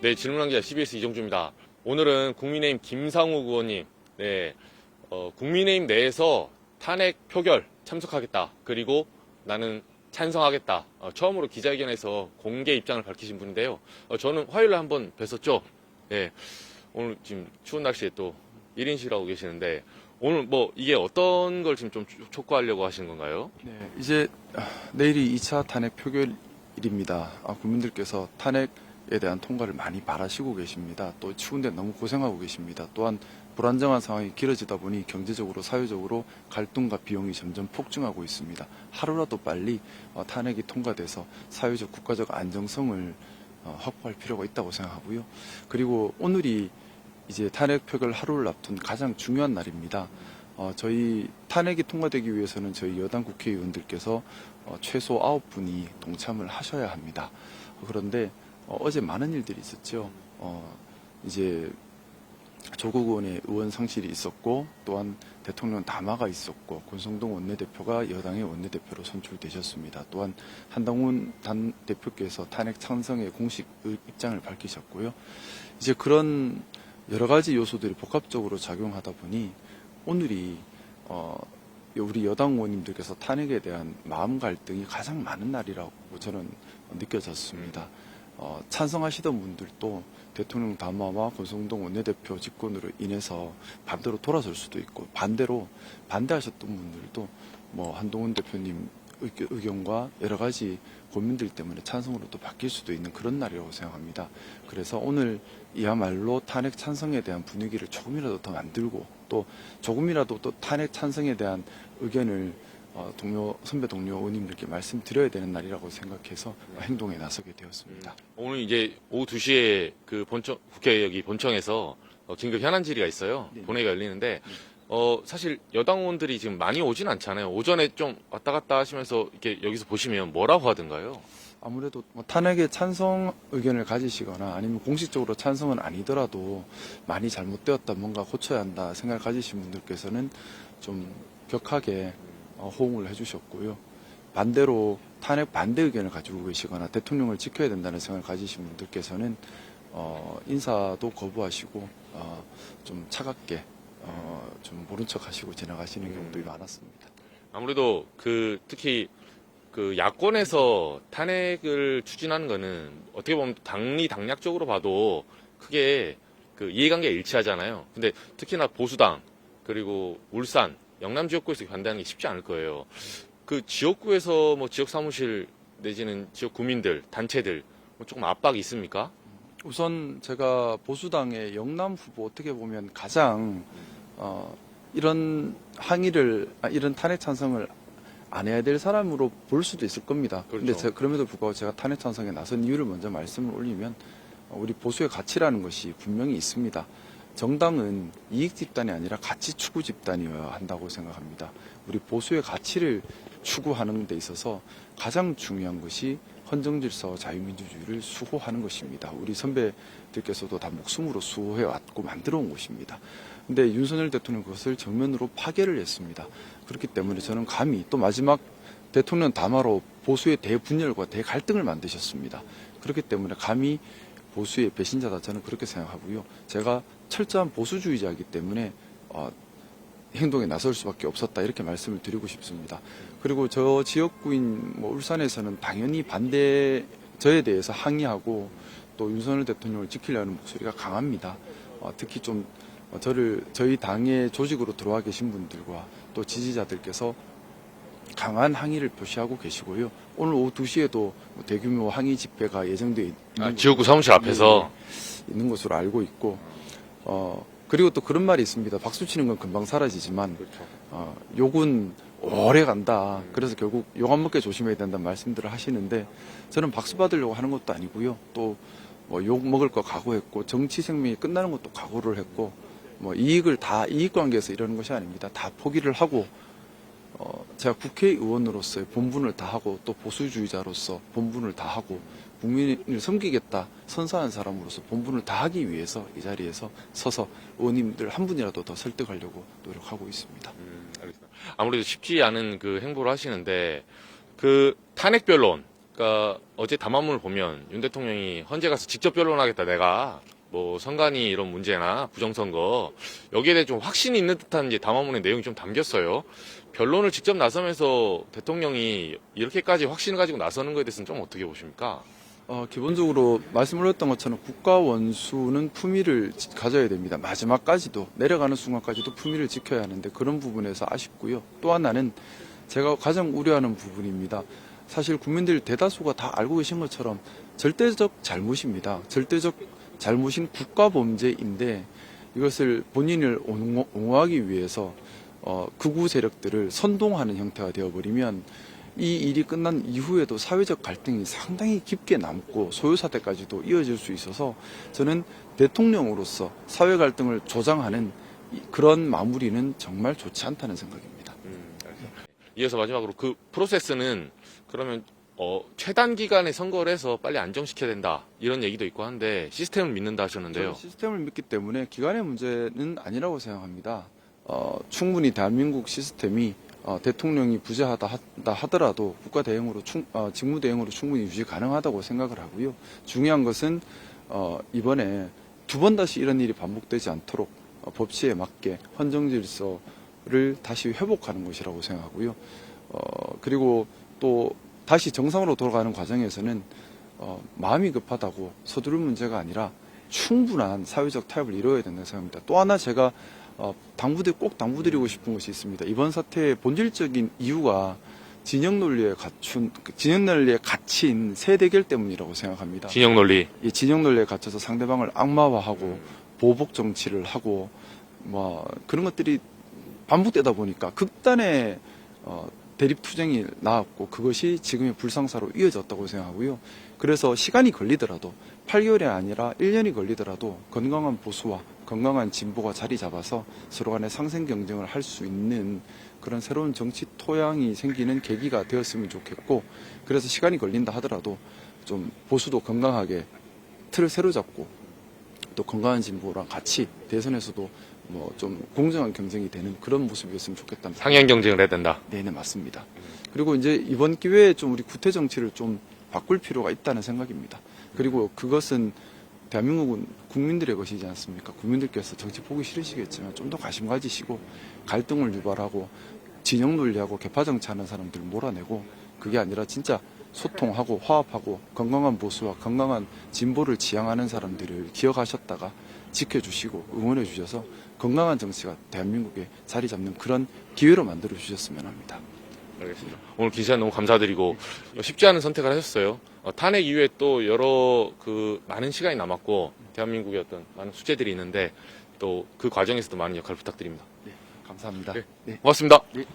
네, 질문한 기자 CBS 이정주입니다. 오늘은 국민의힘 김상욱 의원님, 국민의힘 내에서 탄핵 표결 참석하겠다. 그리고 나는 찬성하겠다. 처음으로 기자회견에서 공개 입장을 밝히신 분인데요. 저는 화요일에 한번 뵀었죠. 네, 오늘 지금 추운 날씨에 또 1인실 하고 계시는데 오늘 이게 어떤 걸 지금 좀 촉구하려고 하시는 건가요? 네, 이제 내일이 2차 탄핵 표결일입니다. 국민들께서 탄핵에 대한 통과를 많이 바라시고 계십니다. 또 추운데 너무 고생하고 계십니다. 또한 불안정한 상황이 길어지다 보니 경제적으로 사회적으로 갈등과 비용이 점점 폭증하고 있습니다. 하루라도 빨리 탄핵이 통과돼서 사회적 국가적 안정성을 확보할 필요가 있다고 생각하고요. 그리고 오늘이 이제 탄핵 표결 하루를 앞둔 가장 중요한 날입니다. 저희 탄핵이 통과되기 위해서는 저희 여당 국회의원들께서 최소 9분이 동참을 하셔야 합니다. 그런데 어제 많은 일들이 있었죠. 이제 조국 의원의 의원 상실이 있었고, 또한 대통령 담화가 있었고, 권성동 원내대표가 여당의 원내대표로 선출되셨습니다. 또한 한동훈 대표께서 탄핵 찬성의 공식 입장을 밝히셨고요. 이제 그런 여러 가지 요소들이 복합적으로 작용하다 보니 오늘이 우리 여당 의원님들께서 탄핵에 대한 마음 갈등이 가장 많은 날이라고 저는 느껴졌습니다. 찬성하시던 분들도 대통령 담화와 권성동 원내대표 직권으로 인해서 반대로 돌아설 수도 있고, 반대로 반대하셨던 분들도 한동훈 대표님 의견과 여러 가지 고민들 때문에 찬성으로 또 바뀔 수도 있는 그런 날이라고 생각합니다. 그래서 오늘 이야말로 탄핵 찬성에 대한 분위기를 조금이라도 더 만들고, 또 조금이라도 또 탄핵 찬성에 대한 의견을 선배 동료 의원님들께 말씀드려야 되는 날이라고 생각해서 행동에 나서게 되었습니다. 오늘 이제 오후 2시에 그 국회 여기 본청에서 긴급 현안 질의가 있어요. 네. 본회의가 열리는데 사실 여당 의원들이 지금 많이 오진 않잖아요. 오전에 좀 왔다 갔다 하시면서 이렇게 여기서 보시면 뭐라고 하던가요? 아무래도 탄핵에 찬성 의견을 가지시거나 아니면 공식적으로 찬성은 아니더라도 많이 잘못되었다, 뭔가 고쳐야 한다 생각을 가지신 분들께서는 좀 격하게 호응을 해주셨고요. 반대로 탄핵 반대 의견을 가지고 계시거나 대통령을 지켜야 된다는 생각을 가지신 분들께서는 인사도 거부하시고 좀 차갑게 좀 모른 척 하시고 지나가시는 경우도 많았습니다. 아무래도 특히 야권에서 탄핵을 추진하는 거는 어떻게 보면 당리당략적으로 봐도 크게 이해관계가 일치하잖아요. 근데 특히나 보수당 그리고 울산, 영남 지역구에서 반대하는 게 쉽지 않을 거예요. 그 지역구에서 지역 사무실 내지는 지역 구민들, 단체들 조금 압박이 있습니까? 우선 제가 보수당의 영남 후보 어떻게 보면 가장 이런 이런 탄핵 찬성을 안 해야 될 사람으로 볼 수도 있을 겁니다. 그런데 그렇죠. 그럼에도 불구하고 제가 탄핵 찬성에 나선 이유를 먼저 말씀을 올리면 우리 보수의 가치라는 것이 분명히 있습니다. 정당은 이익 집단이 아니라 가치 추구 집단이어야 한다고 생각합니다. 우리 보수의 가치를 추구하는 데 있어서 가장 중요한 것이 헌정질서와 자유민주주의를 수호하는 것입니다. 우리 선배들께서도 다 목숨으로 수호해왔고 만들어온 것입니다. 근데 윤석열 대통령 그것을 정면으로 파괴를 했습니다. 그렇기 때문에 저는 감히 또 마지막 대통령 담화로 보수의 대분열과 대갈등을 만드셨습니다. 그렇기 때문에 감히 보수의 배신자다, 저는 그렇게 생각하고요. 제가 철저한 보수주의자이기 때문에 행동에 나설 수밖에 없었다, 이렇게 말씀을 드리고 싶습니다. 그리고 저 지역구인 울산에서는 당연히 저에 대해서 항의하고 또 윤석열 대통령을 지키려는 목소리가 강합니다. 특히 좀 저희 당의 조직으로 들어와 계신 분들과 또 지지자들께서 강한 항의를 표시하고 계시고요. 오늘 오후 2시에도 대규모 항의 집회가 예정되어 있는 지역구 사무실 앞에서 있는 것으로 알고 있고, 그리고 또 그런 말이 있습니다. 박수 치는 건 금방 사라지지만 욕은 오래 간다. 그래서 결국 욕 안 먹게 조심해야 된다는 말씀들을 하시는데, 저는 박수 받으려고 하는 것도 아니고요. 또 욕 먹을 거 각오했고, 정치 생명이 끝나는 것도 각오를 했고, 이익 관계에서 이러는 것이 아닙니다. 다 포기를 하고, 제가 국회의원으로서의 본분을 다하고, 또 보수주의자로서 본분을 다하고, 국민을 섬기겠다 선사한 사람으로서 본분을 다하기 위해서 이 자리에서 서서 의원님들 한 분이라도 더 설득하려고 노력하고 있습니다. 알겠습니다. 아무래도 쉽지 않은 행보를 하시는데 탄핵 변론 그러니까 어제 담화문을 보면 윤 대통령이 헌재 가서 직접 변론하겠다. 내가 뭐 선관위 이런 문제나 부정선거 여기에 대해 좀 확신이 있는 듯한 이제 담화문의 내용이 좀 담겼어요. 변론을 직접 나서면서 대통령이 이렇게까지 확신을 가지고 나서는 것에 대해서는 좀 어떻게 보십니까? 기본적으로 말씀드렸던 것처럼 국가 원수는 품위를 가져야 됩니다. 마지막까지도 내려가는 순간까지도 품위를 지켜야 하는데 그런 부분에서 아쉽고요. 또 하나는 제가 가장 우려하는 부분입니다. 사실 국민들 대다수가 다 알고 계신 것처럼 절대적 잘못입니다. 절대적 잘못인 국가범죄인데 이것을 본인을 옹호하기 위해서 극우 세력들을 선동하는 형태가 되어버리면 이 일이 끝난 이후에도 사회적 갈등이 상당히 깊게 남고 소요사태까지도 이어질 수 있어서 저는 대통령으로서 사회 갈등을 조장하는 그런 마무리는 정말 좋지 않다는 생각입니다. 이어서 마지막으로 그 프로세스는 그러면 최단 기간에 선거를 해서 빨리 안정시켜야 된다 이런 얘기도 있고 한데 시스템을 믿는다 하셨는데요. 저는 시스템을 믿기 때문에 기간의 문제는 아니라고 생각합니다. 충분히 대한민국 시스템이 대통령이 부재하다 하더라도 국가 대행으로 직무 대행으로 충분히 유지 가능하다고 생각을 하고요. 중요한 것은 이번에 두 번 다시 이런 일이 반복되지 않도록 법치에 맞게 헌정 질서를 다시 회복하는 것이라고 생각하고요. 그리고 또 다시 정상으로 돌아가는 과정에서는 마음이 급하다고 서두를 문제가 아니라 충분한 사회적 타협을 이루어야 된다고 생각합니다. 또 하나 제가 꼭 당부드리고 싶은 것이 있습니다. 이번 사태의 본질적인 이유가 진영 논리에 갇힌 세대결 때문이라고 생각합니다. 진영 논리. 이 진영 논리에 갇혀서 상대방을 악마화하고 보복 정치를 하고 뭐 그런 것들이 반복되다 보니까 극단의 대립 투쟁이 나왔고 그것이 지금의 불상사로 이어졌다고 생각하고요. 그래서 시간이 걸리더라도 8개월이 아니라 1년이 걸리더라도 건강한 보수와 건강한 진보가 자리 잡아서 서로 간의 상생 경쟁을 할 수 있는 그런 새로운 정치 토양이 생기는 계기가 되었으면 좋겠고 그래서 시간이 걸린다 하더라도 좀 보수도 건강하게 틀을 새로 잡고 또 건강한 진보랑 같이 대선에서도 뭐 좀 공정한 경쟁이 되는 그런 모습이었으면 좋겠다는 상향 경쟁을 해야 된다. 네, 맞습니다. 그리고 이제 이번 기회에 좀 우리 구태 정치를 좀 바꿀 필요가 있다는 생각입니다. 그리고 그것은 대한민국은 국민들의 것이지 않습니까? 국민들께서 정치 보기 싫으시겠지만 좀 더 관심 가지시고 갈등을 유발하고 진영 논리하고 개파 정치하는 사람들 몰아내고 그게 아니라 진짜 소통하고 화합하고 건강한 보수와 건강한 진보를 지향하는 사람들을 기억하셨다가 지켜주시고 응원해 주셔서 건강한 정치가 대한민국에 자리 잡는 그런 기회로 만들어 주셨으면 합니다. 알겠습니다. 오늘 긴 시간 너무 감사드리고 쉽지 않은 선택을 하셨어요. 탄핵 이후에 또 여러 많은 시간이 남았고 대한민국의 어떤 많은 숙제들이 있는데 또 그 과정에서도 많은 역할 부탁드립니다. 네, 감사합니다. 네. 네. 고맙습니다. 네.